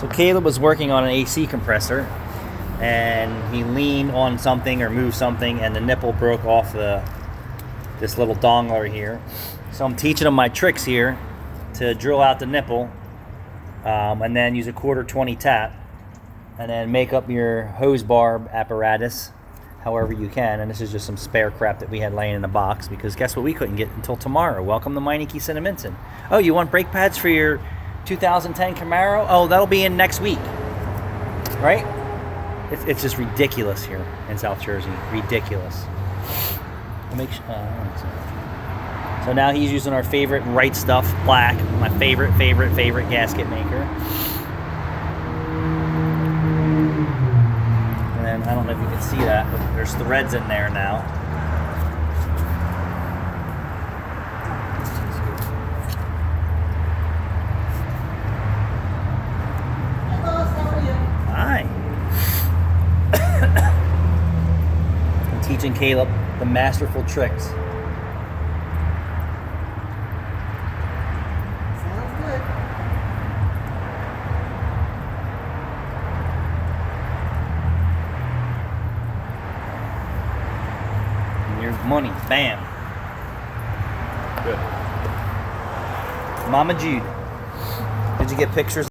So Caleb was working on an AC compressor, and he leaned on something or moved something, and the nipple broke off this little dongler here. So I'm teaching him my tricks here to drill out the nipple, and then use a 1/4-20 tap, and then make up your hose barb apparatus however you can. And this is just some spare crap that we had laying in the box, because guess what we couldn't get until tomorrow? Welcome to Meineke Cinnaminson. Oh, you want brake pads for your 2010 Camaro? Oh, that'll be in next week, right? It's just ridiculous here in South Jersey. Ridiculous. So now he's using our favorite Right Stuff Black, my favorite gasket maker. And then, I don't know if you can see that, but there's threads in there now. Hi. I'm teaching Caleb the masterful tricks. Sounds good. And your money, bam. Good. Mama Jude, did you get pictures?